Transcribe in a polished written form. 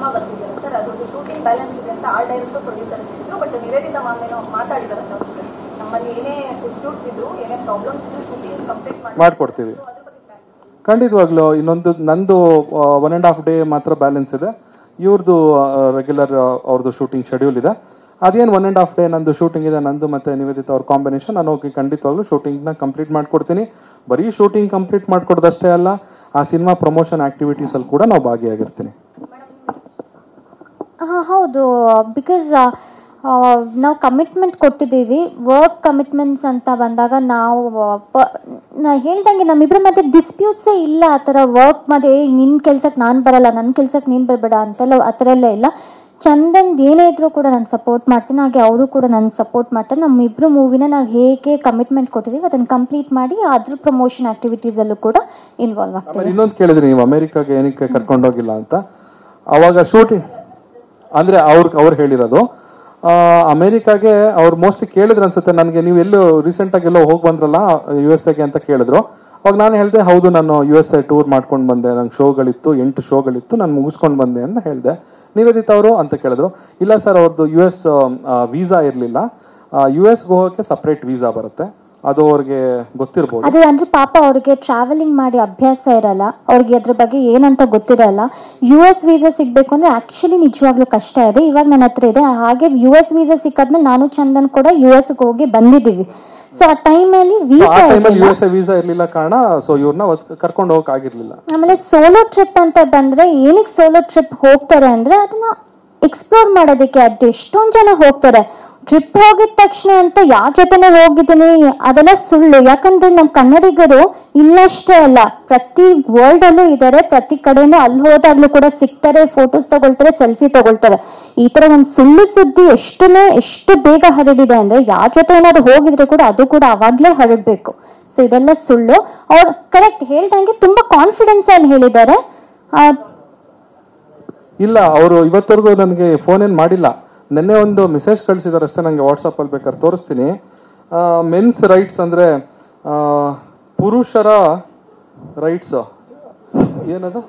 Cinema ಬರ್ತಿದ್ದಾರೆ sir, ಅದೊಂದು shooting balance ಇದೆ ಅಂತ ಆರ್ಟ್ ಡೈರೆಕ್ಟರ್ ಪ್ರೊಡ್ಯೂಸರ್ ಇದ್ರು, ಬಟ್ ನಿವೇದಿತಾ ಮ್ಯಾಮ್ ಏನೋ ಮಾತಾಡಿದಾರೆ ನಮ್ಮಲ್ಲಿ ಏನೇ ಡಿಸ್ಪ್ಯೂಟ್ಸ್ ಇದ್ರು ಏನೇ ಪ್ರಾಬ್ಲಮ್ಸ್ ಇದ್ರು ಶೂಟಿಂಗ್ ಕಂಪ್ಲೀಟ್ ಮಾಡ್ಕೊಡ್ತೀವಿ ಖಂಡಿತವಾಗ್ಲೂ. ಇನ್ನೊಂದು ನಂದು 1.5 ಡೇ ಮಾತ್ರ ಬ್ಯಾಲೆನ್ಸ್ ಇದೆ, ಇವ್ರದ್ದು ರೆಗ್ಯುಲರ್ ಅವ್ರದ್ದು ಶೂಟಿಂಗ್ ಶೆಡ್ಯೂಲ್ ಇದೆ. ಅದೇನು 1.5 ಡೇ ನಂದು ಶೂಟಿಂಗ್ ಇದೆ, ನಂದು ಮತ್ತೆ ನಿವೇದಿತಾ ಅವ್ರ ಕಾಂಬಿನೇಷನ್. ನಾನು ಹೋಗಿ ಖಂಡಿತವಾಗ್ಲೂ ಶೂಟಿಂಗ್ ನ ಕಂಪ್ಲೀಟ್ ಮಾಡ್ಕೊಡ್ತೀನಿ. ಬರೀ ಶೂಟಿಂಗ್ ಕಂಪ್ಲೀಟ್ ಮಾಡ್ಕೊಡೋದಷ್ಟೇ ಅಲ್ಲ, ಆ ಸಿನಿಮಾ ಪ್ರಮೋಷನ್ ಆಕ್ಟಿವಿಟೀಸ್ ಅಲ್ಲಿ ಕೂಡ ನಾವು ಭಾಗಿಯಾಗಿರ್ತೀನಿ. ಹೌದು, ಬಿಕಾಸ್ ನಾವು ಕಮಿಟ್ಮೆಂಟ್ ಕೊಟ್ಟಿದ್ದೀವಿ. ವರ್ಕ್ ಕಮಿಟ್ಮೆಂಟ್ಸ್ ಅಂತ ಬಂದಾಗ ನಾವು ಹೇಳ್ದಂಗೆ ನಮ್ಮಿಬ್ಬರ ಮಧ್ಯೆ ಡಿಸ್ಪ್ಯೂಟ್ಸೇ ಇಲ್ಲ. ಆ ಥರ ವರ್ಕ್ ಮಾಡಿ ನಿನ್ನ ಕೆಲ್ಸಕ್ಕೆ ನಾನು ಬರಲ್ಲ, ನನ್ನ ಕೆಲ್ಸಕ್ಕೆ ನೀನು ಬರಬೇಡ ಅಂತೆಲ್ಲ ಆ ಥರ ಎಲ್ಲ ಇಲ್ಲ. ಚಂದನ್ ಏನೇ ಇದ್ರೂ ಕೂಡ ನಾನು ಸಪೋರ್ಟ್ ಮಾಡ್ತೀನಿ, ಹಾಗೆ ಅವರು ಕೂಡ ನನಗೆ ಸಪೋರ್ಟ್ ಮಾಡ್ತಾರೆ. ನಮ್ಮಿಬ್ರು ಮೂವಿನ ನಾವು ಹೇಗೆ ಕಮಿಟ್ಮೆಂಟ್ ಕೊಟ್ಟಿದ್ದೀವಿ ಅದನ್ನು ಕಂಪ್ಲೀಟ್ ಮಾಡಿ ಅದ್ರ ಪ್ರಮೋಷನ್ ಆಕ್ಟಿವಿಟೀಸ್ ಅಲ್ಲೂ ಕೂಡ ಇನ್ವಾಲ್ವ್ ಆಗ್ತೀವಿ. ಇನ್ನೊಂದು ಕೇಳಿದ್ರಿ ನೀವು ಅಮೆರಿಕಾಗೆ ಏನಕ್ಕೆ ಕರ್ಕೊಂಡೋಗಿಲ್ಲ ಅಂತ. ಅವಾಗ ಶೂಟಿಂಗ್ ಅಂದ್ರೆ ಅವ್ರು ಹೇಳಿರೋದು ಅಮೆರಿಕಾಗೆ ಅವ್ರು ಮೋಸ್ಟ್ಲಿ ಕೇಳಿದ್ರು ಅನ್ಸುತ್ತೆ ನನಗೆ, ನೀವು ಎಲ್ಲೋ ರೀಸೆಂಟ್ ಆಗಿ ಎಲ್ಲೋ ಹೋಗಿ ಬಂದ್ರಲ್ಲ USA ಗೆ ಅಂತ ಕೇಳಿದ್ರು. ಅವಾಗ ನಾನು ಹೇಳಿದೆ ಹೌದು, ನಾನು USA ಟೂರ್ ಮಾಡ್ಕೊಂಡು ಬಂದೆ, ನಂಗೆ ಶೋಗಳಿತ್ತು, 8 ಶೋಗಳಿತ್ತು, ನಾನು ಮುಗಿಸ್ಕೊಂಡು ಬಂದೆ ಅಂತ ಹೇಳಿದೆ. ನಿವೇದಿತಾ ಅವರು ಅಂತ ಕೇಳಿದ್ರು. ಇಲ್ಲ ಸರ್, ಅವ್ರದ್ದು US ವೀಸಾ ಇರಲಿಲ್ಲ, US ಹೋಗೋಕೆ ಸಪರೇಟ್ ವೀಸಾ ಬರುತ್ತೆ, ಅದು ಅವ್ರಿಗೆ ಗೊತ್ತಿರಬಹುದು. ಅದೇ ಅಂದ್ರೆ ಪಾಪ ಅವ್ರಿಗೆ ಟ್ರಾವೆಲಿಂಗ್ ಮಾಡಿ ಅಭ್ಯಾಸ ಇರಲ್ಲ, ಅವ್ರಿಗೆ ಅದ್ರ ಬಗ್ಗೆ ಏನಂತ ಗೊತ್ತಿರಲ್ಲ. US ವೀಸಾ ಸಿಗ್ಬೇಕು ಅಂದ್ರೆ ಆಕ್ಚುಲಿ ನಿಜವಾಗ್ಲೂ ಕಷ್ಟ ಇದೆ. ಇವಾಗ ನನ್ನ ಹತ್ರ ಇದೆ. ಹಾಗೆ US ವೀಸಾ ಸಿಕ್ಕಾದ್ಮೇಲೆ ನಾನು ಚಂದನ್ ಕೂಡ US ಹೋಗಿ ಬಂದಿದ್ದೀವಿ. ಸೊ ಆ ಟೈಮಲ್ಲಿ ವೀಸಾ ಇರ್ಲಿಲ್ಲ ಕಾರಣ ಸೊ ಇವ್ರನ್ನ ಕರ್ಕೊಂಡು ಹೋಗಕ್ ಆಗಿರ್ಲಿಲ್ಲ. ಆಮೇಲೆ ಸೋಲೋ ಟ್ರಿಪ್ ಅಂತ ಬಂದ್ರೆ ಏನಕ್ಕೆ ಸೋಲೋ ಟ್ರಿಪ್ ಹೋಗ್ತಾರೆ ಅಂದ್ರೆ ಅದನ್ನ ಎಕ್ಸ್ಪ್ಲೋರ್ ಮಾಡೋದಕ್ಕೆ. ಅದು ಎಷ್ಟೊಂದ್ ಜನ ಹೋಗ್ತಾರೆ ಟ್ರಿಪ್ ಹೋಗಿದ ತಕ್ಷಣ ಅಂತ ಯಾರ ಜೊತೆನೆ ಹೋಗಿದ್ದೀನಿ ಅದೆಲ್ಲ ಸುಳ್ಳು. ಯಾಕಂದ್ರೆ ನಮ್ ಕನ್ನಡಿಗರು ಇಲ್ಲಷ್ಟೇ ಅಲ್ಲ, ಪ್ರತಿ ವರ್ಲ್ಡ್ ಅಲ್ಲೂ ಇದಾರೆ, ಪ್ರತಿ ಕಡೆನೂ ಅಲ್ಲಿ ಹೋದಾಗ್ಲೂ ಕೂಡ ಸಿಗ್ತಾರೆ, ಫೋಟೋಸ್ ತಗೊಳ್ತಾರೆ, ಸೆಲ್ಫಿ ತಗೊಳ್ತಾರೆ. ಈ ತರ ಒಂದು ಸುಳ್ಳು ಸುದ್ದಿ ಎಷ್ಟು ಬೇಗ ಹರಡಿದೆ ಅಂದ್ರೆ ಯಾರ ಜೊತೆ ಏನಾದ್ರು ಹೋಗಿದ್ರೆ ಕೂಡ ಅದು ಕೂಡ ಅವಾಗ್ಲೇ ಹರಡ್ಬೇಕು. ಸೊ ಇದೆಲ್ಲ ಸುಳ್ಳು. ಅವ್ರು ಕರೆಕ್ಟ್ ಹೇಳ್ದಂಗೆ ತುಂಬಾ ಕಾನ್ಫಿಡೆನ್ಸ್ ಅಲ್ಲಿ ಹೇಳಿದ್ದಾರೆ. ಇಲ್ಲ, ಅವರು ಇವತ್ತವರೆಗೂ ನನಗೆ ಫೋನ್ ಏನ್ ಮಾಡಿಲ್ಲ. ನಿನ್ನೆ ಒಂದು ಮೆಸೇಜ್ ಕಳಿಸಿದಾರೆ ಅಷ್ಟೇ, ನಂಗೆ ವಾಟ್ಸಪ್ ಅಲ್ಲಿ ಬೇಕಾದ್ರೆ ತೋರಿಸ್ತೀನಿ. ಮೆನ್ಸ್ ರೈಟ್ಸ್ ಅಂದ್ರೆ ಪುರುಷರ ರೈಟ್ಸ್ ಏನದು,